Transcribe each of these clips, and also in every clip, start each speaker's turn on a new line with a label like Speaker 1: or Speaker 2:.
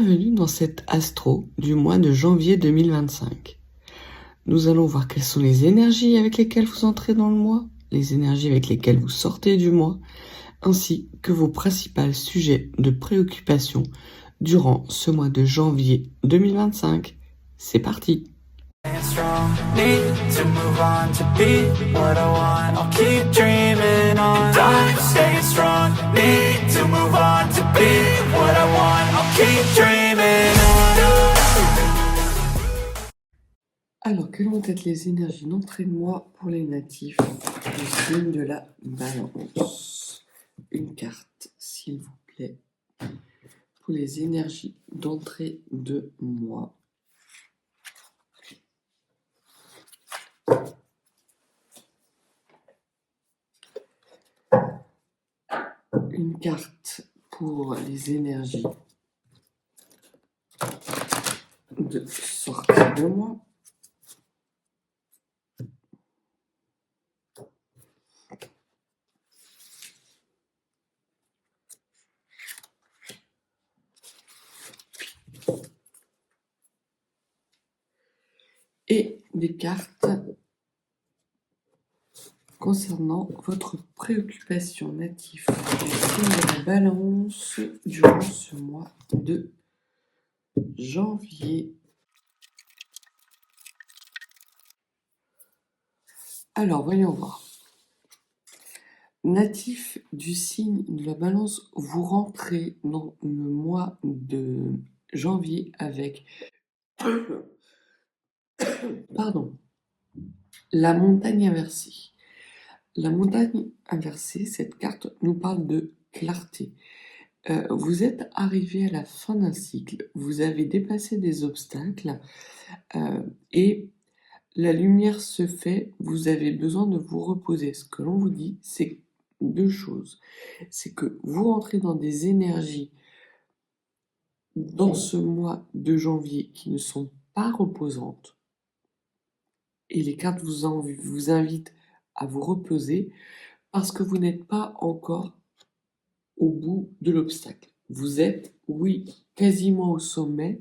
Speaker 1: Bienvenue dans cet astro du mois de janvier 2025. Nous allons voir quelles sont les énergies avec lesquelles vous entrez dans le mois, les énergies avec lesquelles vous sortez du mois, ainsi que vos principaux sujets de préoccupation durant ce mois de janvier 2025. C'est parti!
Speaker 2: Strong, need to move on to be what I want. I'll keep dreaming on. And I'm staying strong, need to move on to be what I want. I'll keep dreaming on.
Speaker 1: Alors, quelles vont être les énergies d'entrée de mois pour les natifs du signe de la Balance? Une carte, s'il vous plaît, pour les énergies d'entrée de mois. Une carte pour les énergies de sortie de mois. Et des cartes concernant votre préoccupation native du signe de la Balance durant ce mois de janvier. Alors, voyons voir. Natif du signe de la Balance, vous rentrez dans le mois de janvier avec pardon, la montagne inversée. La montagne inversée, cette carte nous parle de clarté. Vous êtes arrivé à la fin d'un cycle, vous avez dépassé des obstacles et la lumière se fait, vous avez besoin de vous reposer. Ce que l'on vous dit, c'est deux choses. C'est que vous rentrez dans des énergies dans ce mois de janvier qui ne sont pas reposantes et les cartes vous invitent à vous reposer parce que vous n'êtes pas encore au bout de l'obstacle. Vous êtes, oui, quasiment au sommet,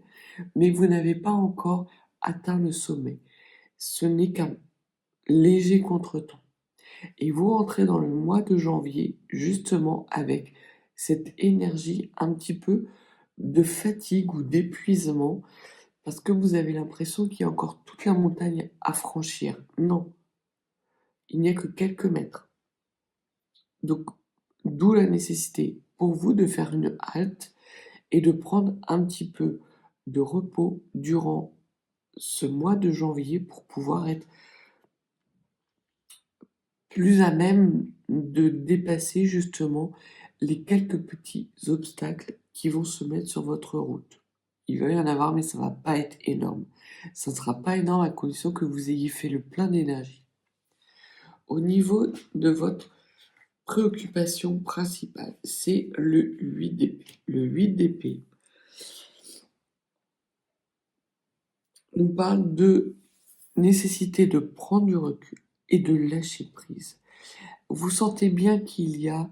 Speaker 1: mais vous n'avez pas encore atteint le sommet. Ce n'est qu'un léger contretemps. Et vous rentrez dans le mois de janvier justement avec cette énergie un petit peu de fatigue ou d'épuisement parce que vous avez l'impression qu'il y a encore toute la montagne à franchir. Non, il n'y a que quelques mètres. Donc, d'où la nécessité pour vous de faire une halte et de prendre un petit peu de repos durant ce mois de janvier pour pouvoir être plus à même de dépasser justement les quelques petits obstacles qui vont se mettre sur votre route. Il va y en avoir, mais ça va pas être énorme. Ça ne sera pas énorme à condition que vous ayez fait le plein d'énergie. Au niveau de votre préoccupation principale, c'est le 8 d'épée. Le 8 d'épée nous parle de nécessité de prendre du recul et de lâcher prise. Vous sentez bien qu'il y a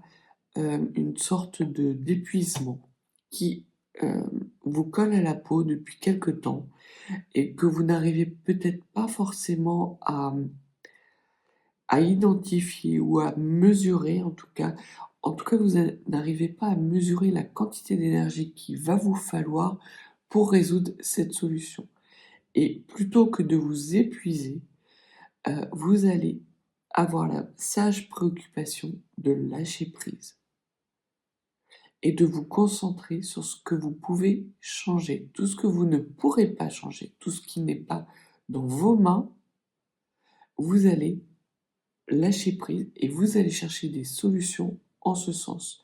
Speaker 1: une sorte d'épuisement qui vous colle à la peau depuis quelque temps et que vous n'arrivez peut-être pas forcément à identifier ou à mesurer en tout cas. En tout cas, vous n'arrivez pas à mesurer la quantité d'énergie qu'il va vous falloir pour résoudre cette solution. Et plutôt que de vous épuiser, vous allez avoir la sage préoccupation de lâcher prise et de vous concentrer sur ce que vous pouvez changer. Tout ce que vous ne pourrez pas changer, tout ce qui n'est pas dans vos mains, vous allez lâcher prise et vous allez chercher des solutions en ce sens.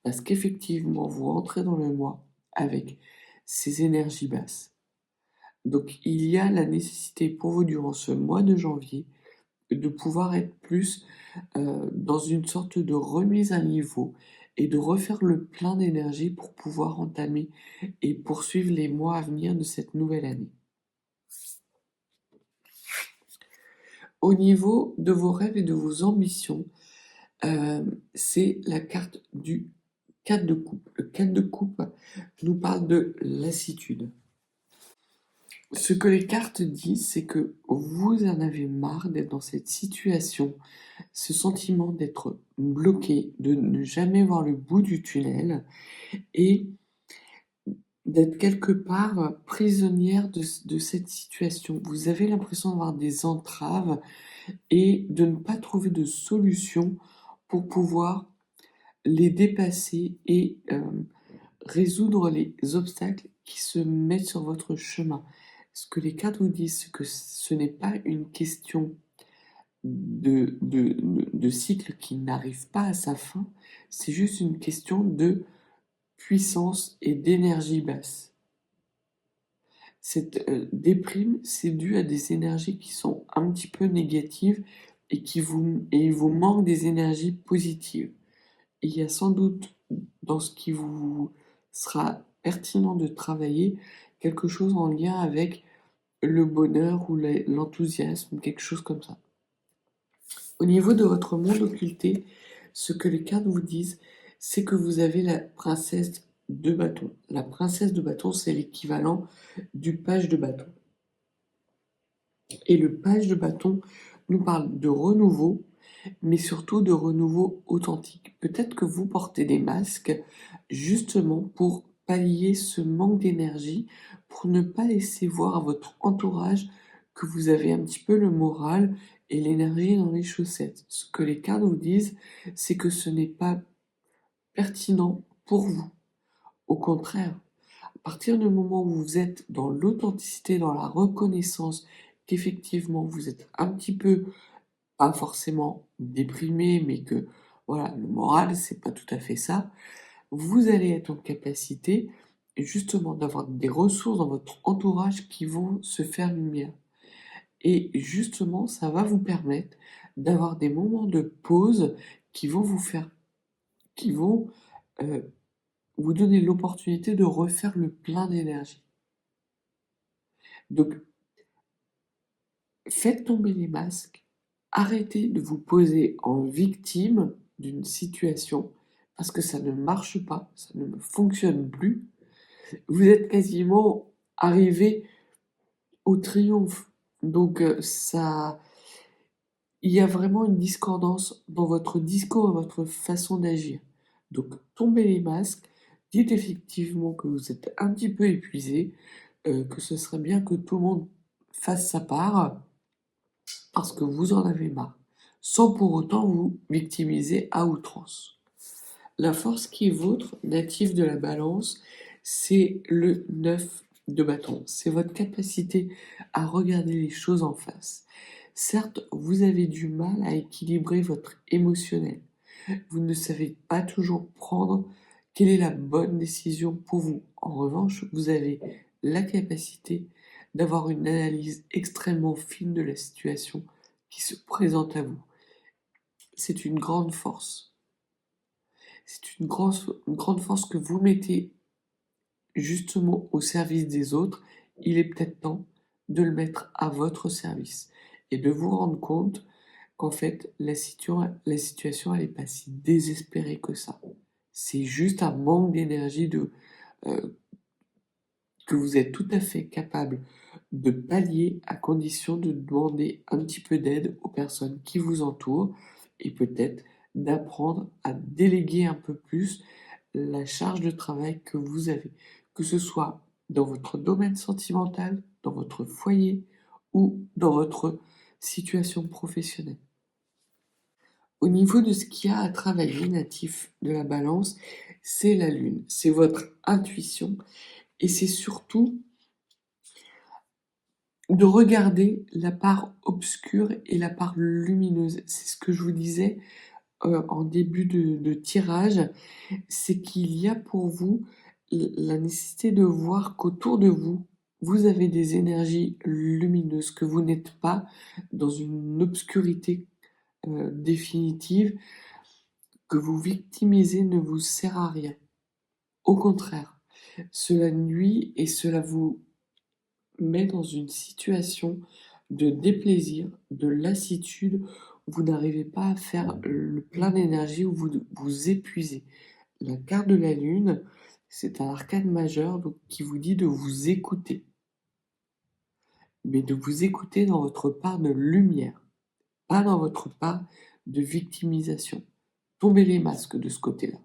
Speaker 1: Parce qu'effectivement, vous rentrez dans le mois avec ces énergies basses. Donc il y a la nécessité pour vous durant ce mois de janvier de pouvoir être plus dans une sorte de remise à niveau et de refaire le plein d'énergie pour pouvoir entamer et poursuivre les mois à venir de cette nouvelle année. Au niveau de vos rêves et de vos ambitions, c'est la carte du 4 de coupe. Le 4 de coupe nous parle de lassitude. Ce que les cartes disent, c'est que vous en avez marre d'être dans cette situation, ce sentiment d'être bloqué, de ne jamais voir le bout du tunnel et d'être quelque part prisonnière de cette situation. Vous avez l'impression d'avoir des entraves et de ne pas trouver de solution pour pouvoir les dépasser et résoudre les obstacles qui se mettent sur votre chemin. Ce que les cartes vous disent, c'est que ce n'est pas une question de cycle qui n'arrive pas à sa fin, c'est juste une question de puissance et d'énergie basse. Cette déprime, c'est dû à des énergies qui sont un petit peu négatives et il vous manque des énergies positives. Et il y a sans doute dans ce qui vous sera pertinent de travailler quelque chose en lien avec le bonheur ou l'enthousiasme, quelque chose comme ça. Au niveau de votre monde occulté, ce que les cartes vous disent, c'est que vous avez la princesse de bâton. La princesse de bâton, c'est l'équivalent du page de bâton. Et le page de bâton nous parle de renouveau, mais surtout de renouveau authentique. Peut-être que vous portez des masques justement pour pallier ce manque d'énergie, pour ne pas laisser voir à votre entourage que vous avez un petit peu le moral et l'énergie dans les chaussettes. Ce que les cartes vous disent, c'est que ce n'est pas pertinent pour vous. Au contraire, à partir du moment où vous êtes dans l'authenticité, dans la reconnaissance qu'effectivement vous êtes un petit peu, pas forcément déprimé, mais que voilà, le moral, c'est pas tout à fait ça, vous allez être en capacité justement d'avoir des ressources dans votre entourage qui vont se faire lumière. Et justement, ça va vous permettre d'avoir des moments de pause qui vont qui vont vous donner l'opportunité de refaire le plein d'énergie. Donc, faites tomber les masques, arrêtez de vous poser en victime d'une situation parce que ça ne marche pas, ça ne fonctionne plus. Vous êtes quasiment arrivé au triomphe. Donc il y a vraiment une discordance dans votre discours et votre façon d'agir. Donc tombez les masques, dites effectivement que vous êtes un petit peu épuisé, que ce serait bien que tout le monde fasse sa part parce que vous en avez marre, sans pour autant vous victimiser à outrance. La force qui est vôtre, native de la balance, c'est le 9 de bâton. C'est votre capacité à regarder les choses en face. Certes, vous avez du mal à équilibrer votre émotionnel. Vous ne savez pas toujours prendre quelle est la bonne décision pour vous. En revanche, vous avez la capacité d'avoir une analyse extrêmement fine de la situation qui se présente à vous. C'est une grande force. C'est une grande force que vous mettez justement au service des autres. Il est peut-être temps de le mettre à votre service et de vous rendre compte qu'en fait, la situation, elle n'est pas si désespérée que ça. C'est juste un manque d'énergie que vous êtes tout à fait capable de pallier à condition de demander un petit peu d'aide aux personnes qui vous entourent et peut-être d'apprendre à déléguer un peu plus la charge de travail que vous avez, que ce soit dans votre domaine sentimental, dans votre foyer ou dans votre situation professionnelle. Au niveau de ce qu'il y a à travailler natif de la balance, c'est la lune, c'est votre intuition et c'est surtout de regarder la part obscure et la part lumineuse. C'est ce que je vous disais en début de tirage, c'est qu'il y a pour vous la nécessité de voir qu'autour de vous, vous avez des énergies lumineuses, que vous n'êtes pas dans une obscurité définitive, que vous victimiser ne vous sert à rien. Au contraire, cela nuit et cela vous met dans une situation de déplaisir, de lassitude, où vous n'arrivez pas à faire le plein d'énergie, où vous vous épuisez. La carte de la lune, c'est un arcane majeur donc, qui vous dit de vous écouter, mais de vous écouter dans votre part de lumière, pas dans votre part de victimisation. Tombez les masques de ce côté-là.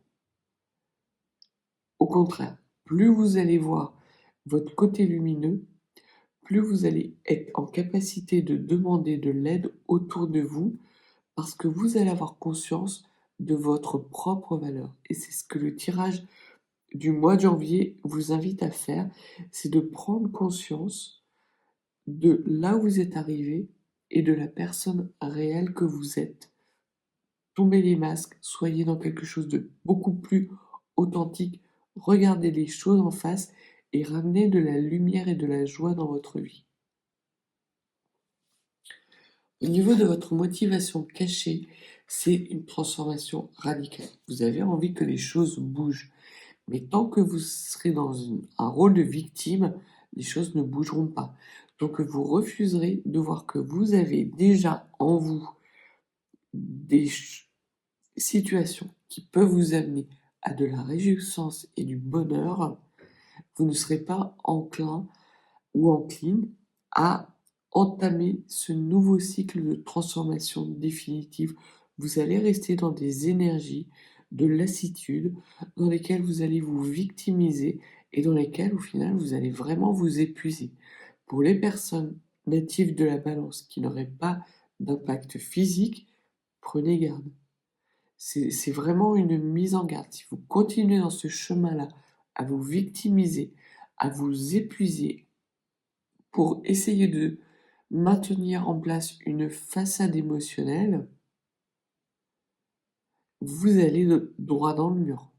Speaker 1: Au contraire, plus vous allez voir votre côté lumineux, plus vous allez être en capacité de demander de l'aide autour de vous, parce que vous allez avoir conscience de votre propre valeur. Et c'est ce que le tirage du mois de janvier vous invite à faire, c'est de prendre conscience de là où vous êtes arrivé et de la personne réelle que vous êtes. Tombez les masques, soyez dans quelque chose de beaucoup plus authentique, regardez les choses en face et ramenez de la lumière et de la joie dans votre vie. Au niveau de votre motivation cachée, c'est une transformation radicale. Vous avez envie que les choses bougent. Mais tant que vous serez dans un rôle de victime, les choses ne bougeront pas. Donc vous refuserez de voir que vous avez déjà en vous des situations qui peuvent vous amener à de la réjouissance et du bonheur. Vous ne serez pas enclin ou encline à entamer ce nouveau cycle de transformation définitive. Vous allez rester dans des énergies de lassitude dans lesquelles vous allez vous victimiser et dans lesquelles, au final, vous allez vraiment vous épuiser. Pour les personnes natives de la balance qui n'auraient pas d'impact physique, prenez garde. C'est vraiment une mise en garde. Si vous continuez dans ce chemin-là à vous victimiser, à vous épuiser pour essayer de maintenir en place une façade émotionnelle, vous allez droit dans le mur.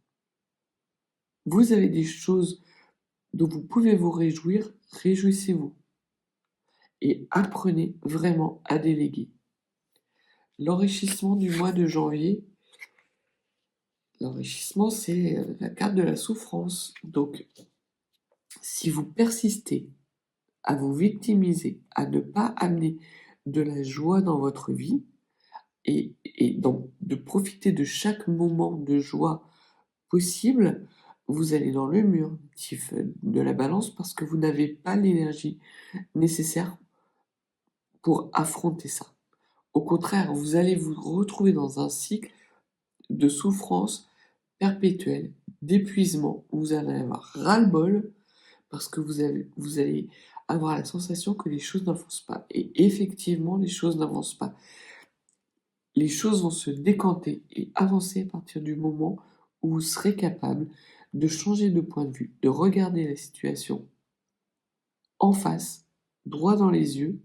Speaker 1: Vous avez des choses dont vous pouvez vous réjouir, réjouissez-vous. Et apprenez vraiment à déléguer. L'enrichissement du mois de janvier, l'enrichissement c'est la carte de la souffrance. Donc, si vous persistez à vous victimiser, à ne pas amener de la joie dans votre vie, et donc de profiter de chaque moment de joie possible, vous allez dans le mur de la balance parce que vous n'avez pas l'énergie nécessaire pour affronter ça. Au contraire, vous allez vous retrouver dans un cycle de souffrance perpétuelle, d'épuisement, où vous allez avoir ras-le-bol parce que vous allez avoir la sensation que les choses n'avancent pas. Et effectivement, les choses n'avancent pas. Les choses vont se décanter et avancer à partir du moment où vous serez capable de changer de point de vue, de regarder la situation en face, droit dans les yeux,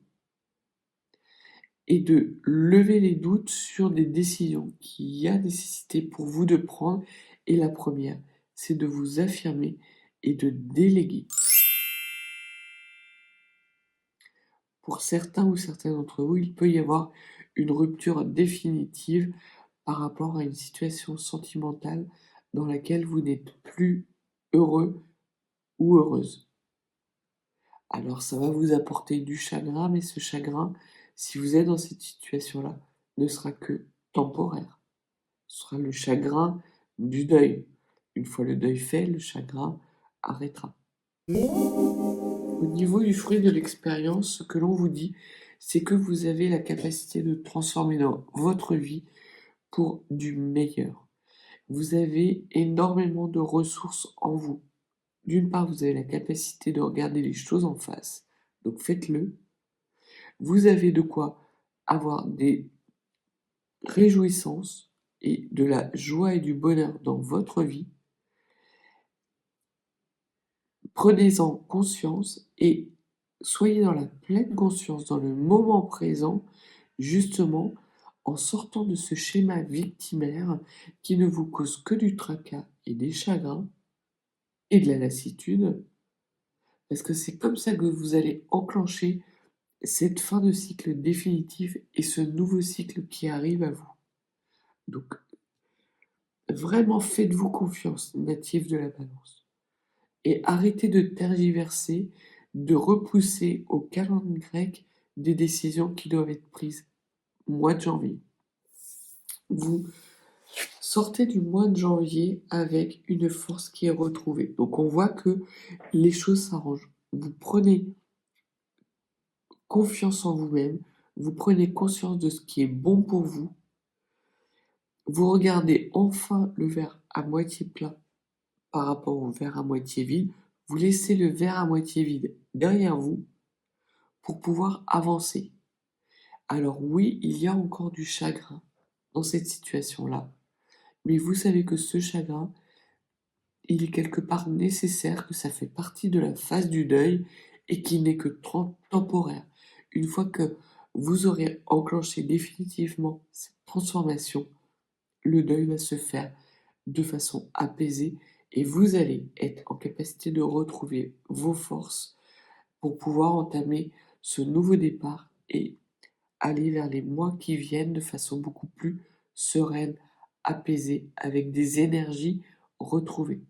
Speaker 1: et de lever les doutes sur des décisions qu'il y a nécessité pour vous de prendre. Et la première, c'est de vous affirmer et de déléguer. Pour certains ou certaines d'entre vous, il peut y avoir une rupture définitive par rapport à une situation sentimentale dans laquelle vous n'êtes plus heureux ou heureuse. Alors ça va vous apporter du chagrin, mais ce chagrin, si vous êtes dans cette situation-là, ne sera que temporaire. Ce sera le chagrin du deuil. Une fois le deuil fait, le chagrin arrêtera. Au niveau du fruit de l'expérience, ce que l'on vous dit, c'est que vous avez la capacité de transformer dans votre vie pour du meilleur. Vous avez énormément de ressources en vous. D'une part, vous avez la capacité de regarder les choses en face, donc faites-le. Vous avez de quoi avoir des réjouissances et de la joie et du bonheur dans votre vie. Prenez-en conscience et soyez dans la pleine conscience, dans le moment présent, justement en sortant de ce schéma victimaire qui ne vous cause que du tracas et des chagrins et de la lassitude, parce que c'est comme ça que vous allez enclencher cette fin de cycle définitif et ce nouveau cycle qui arrive à vous. Donc, vraiment faites-vous confiance, natif de la balance. Et arrêtez de tergiverser, de repousser au calendrier grec des décisions qui doivent être prises mois de janvier. Vous Sortez du mois de janvier avec une force qui est retrouvée. Donc on voit que les choses s'arrangent. Vous prenez confiance en vous-même, vous prenez conscience de ce qui est bon pour vous, vous regardez enfin le verre à moitié plein par rapport au verre à moitié vide, vous laissez le verre à moitié vide derrière vous pour pouvoir avancer. Alors oui, il y a encore du chagrin dans cette situation-là, mais vous savez que ce chagrin, il est quelque part nécessaire, que ça fait partie de la phase du deuil et qu'il n'est que temporaire. Une fois que vous aurez enclenché définitivement cette transformation, le deuil va se faire de façon apaisée et vous allez être en capacité de retrouver vos forces pour pouvoir entamer ce nouveau départ et aller vers les mois qui viennent de façon beaucoup plus sereine, apaisée, avec des énergies retrouvées.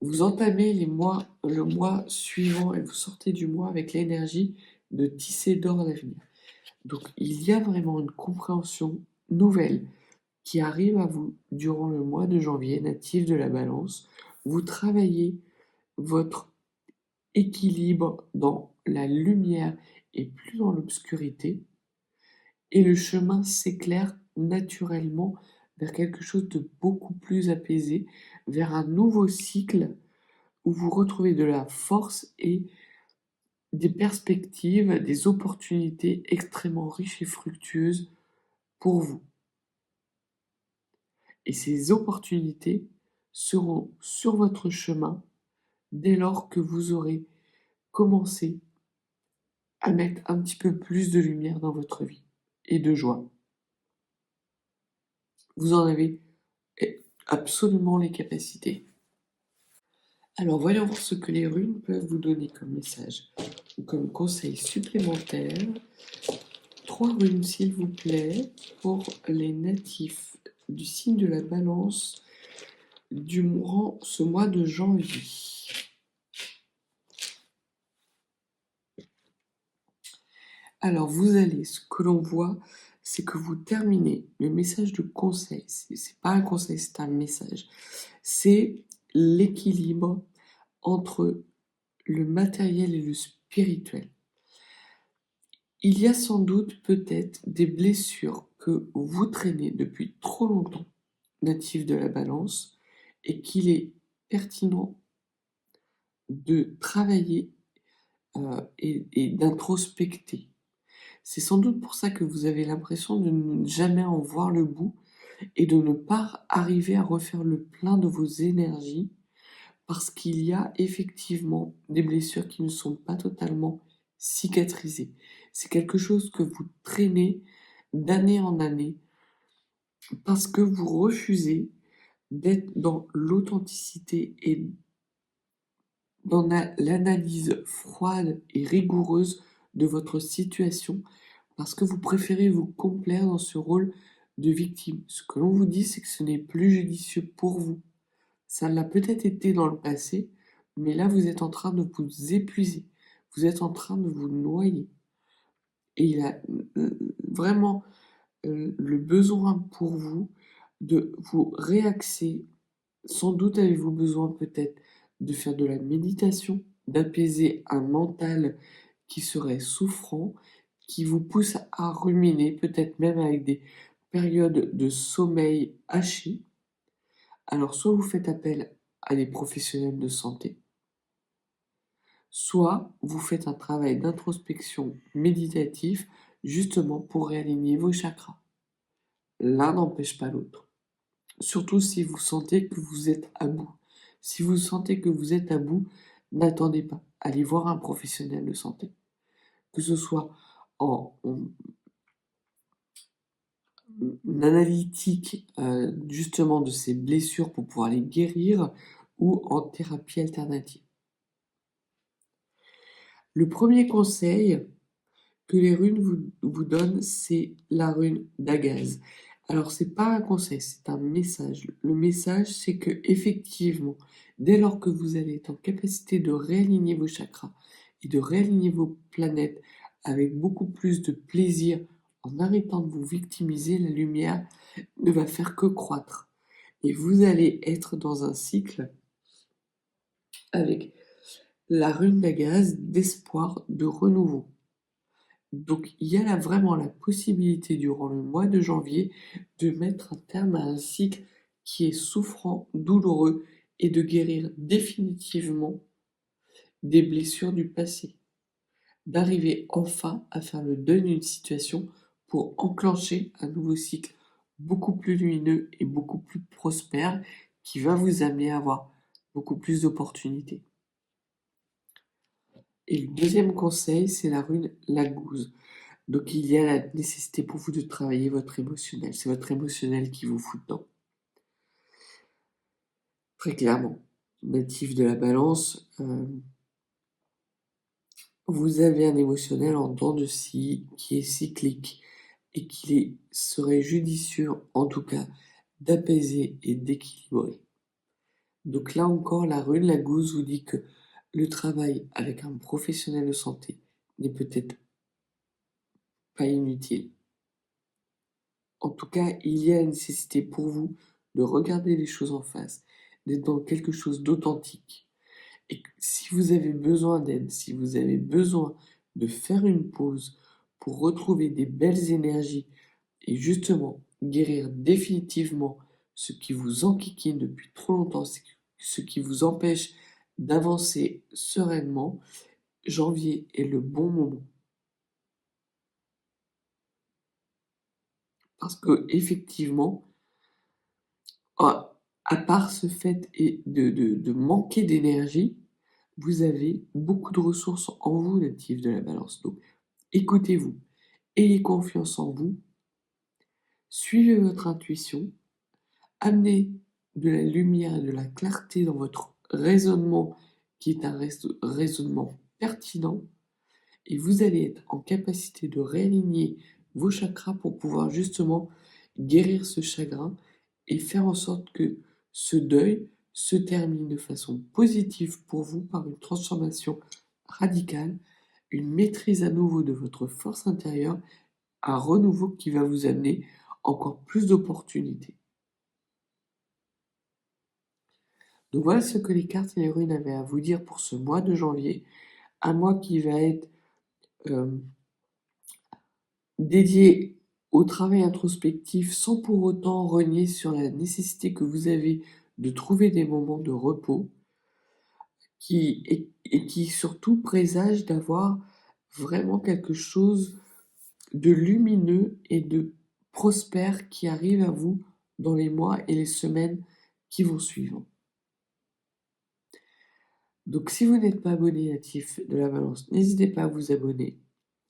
Speaker 1: Vous entamez le mois suivant et vous sortez du mois avec l'énergie de tisser d'or l'avenir. Donc il y a vraiment une compréhension nouvelle qui arrive à vous durant le mois de janvier, natif de la Balance. Vous travaillez votre équilibre dans la lumière et plus dans l'obscurité, et le chemin s'éclaire naturellement vers quelque chose de beaucoup plus apaisé, vers un nouveau cycle où vous retrouvez de la force et des perspectives, des opportunités extrêmement riches et fructueuses pour vous. Et ces opportunités seront sur votre chemin dès lors que vous aurez commencé à mettre un petit peu plus de lumière dans votre vie et de joie. Vous en avez absolument les capacités. Alors voyons voir ce que les runes peuvent vous donner comme message ou comme conseil supplémentaire. 3 runes s'il vous plaît pour les natifs du signe de la Balance durant ce mois de janvier. Alors ce que l'on voit, c'est que vous terminez le message de conseil. C'est pas un conseil, c'est un message. C'est l'équilibre entre le matériel et le spirituel. Il y a sans doute peut-être des blessures que vous traînez depuis trop longtemps, natifs de la Balance, et qu'il est pertinent de travailler et d'introspecter. C'est sans doute pour ça que vous avez l'impression de ne jamais en voir le bout et de ne pas arriver à refaire le plein de vos énergies parce qu'il y a effectivement des blessures qui ne sont pas totalement cicatrisées. C'est quelque chose que vous traînez d'année en année parce que vous refusez d'être dans l'authenticité et dans l'analyse froide et rigoureuse de votre situation parce que vous préférez vous complaire dans ce rôle de victime. Ce que l'on vous dit, c'est que ce n'est plus judicieux pour vous. Ça l'a peut-être été dans le passé, mais là, vous êtes en train de vous épuiser. Vous êtes en train de vous noyer. Et il a vraiment le besoin pour vous de vous réaxer. Sans doute avez-vous besoin peut-être de faire de la méditation, d'apaiser un mental qui serait souffrant, qui vous pousse à ruminer, peut-être même avec des périodes de sommeil haché. Alors soit vous faites appel à des professionnels de santé, soit vous faites un travail d'introspection méditatif justement pour réaligner vos chakras. L'un n'empêche pas l'autre. Surtout si vous sentez que vous êtes à bout. Si vous sentez que vous êtes à bout, n'attendez pas. Allez voir un professionnel de santé. Que ce soit en analytique justement de ces blessures pour pouvoir les guérir ou en thérapie alternative. Le premier conseil que les runes vous donnent, c'est la rune d'Agaz. Alors c'est pas un conseil, c'est un message. Le message, c'est que effectivement, dès lors que vous allez être en capacité de réaligner vos chakras et de réaligner vos planètes avec beaucoup plus de plaisir En arrêtant de vous victimiser, la lumière ne va faire que croître. Et vous allez être dans un cycle avec la rune d'Agaz d'espoir, de renouveau. Donc il y a là vraiment la possibilité durant le mois de janvier de mettre un terme à un cycle qui est souffrant, douloureux et de guérir définitivement des blessures du passé. D'arriver enfin à faire le deuil d'une situation pour enclencher un nouveau cycle beaucoup plus lumineux et beaucoup plus prospère qui va vous amener à avoir beaucoup plus d'opportunités. Et le deuxième conseil, c'est la rune la gouze. Donc il y a la nécessité pour vous de travailler votre émotionnel. C'est votre émotionnel qui vous fout dedans. Très clairement. Natif de la balance, vous avez un émotionnel en dents de scie qui est cyclique et qu'il serait judicieux, en tout cas, d'apaiser et d'équilibrer. Donc là encore, la rune la gouze vous dit que le travail avec un professionnel de santé n'est peut-être pas inutile. En tout cas, il y a la nécessité pour vous de regarder les choses en face, d'être dans quelque chose d'authentique. Et si vous avez besoin d'aide, si vous avez besoin de faire une pause pour retrouver des belles énergies et justement guérir définitivement ce qui vous enquiquine depuis trop longtemps, ce qui vous empêche d'avancer sereinement, janvier est le bon moment. Parce que effectivement, à part ce fait de manquer d'énergie, vous avez beaucoup de ressources en vous, natifs de la balance. Donc, écoutez-vous, ayez confiance en vous, suivez votre intuition, amenez de la lumière et de la clarté dans votre raisonnement, qui est un raisonnement pertinent, et vous allez être en capacité de réaligner vos chakras pour pouvoir justement guérir ce chagrin et faire en sorte que ce deuil se termine de façon positive pour vous par une transformation radicale, une maîtrise à nouveau de votre force intérieure, un renouveau qui va vous amener encore plus d'opportunités. Donc voilà ce que les cartes et les runes avaient à vous dire pour ce mois de janvier, un mois qui va être dédié au travail introspectif sans pour autant renier sur la nécessité que vous avez de trouver des moments de repos qui surtout présage d'avoir vraiment quelque chose de lumineux et de prospère qui arrive à vous dans les mois et les semaines qui vont suivre. Donc si vous n'êtes pas abonné natif de la balance, n'hésitez pas à vous abonner,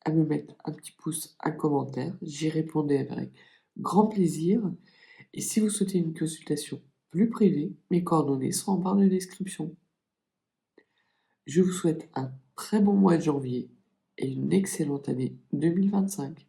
Speaker 1: à me mettre un petit pouce, un commentaire, j'y répondrai avec grand plaisir. Et si vous souhaitez une consultation plus privée, mes coordonnées sont en barre de description. Je vous souhaite un très bon mois de janvier et une excellente année 2025.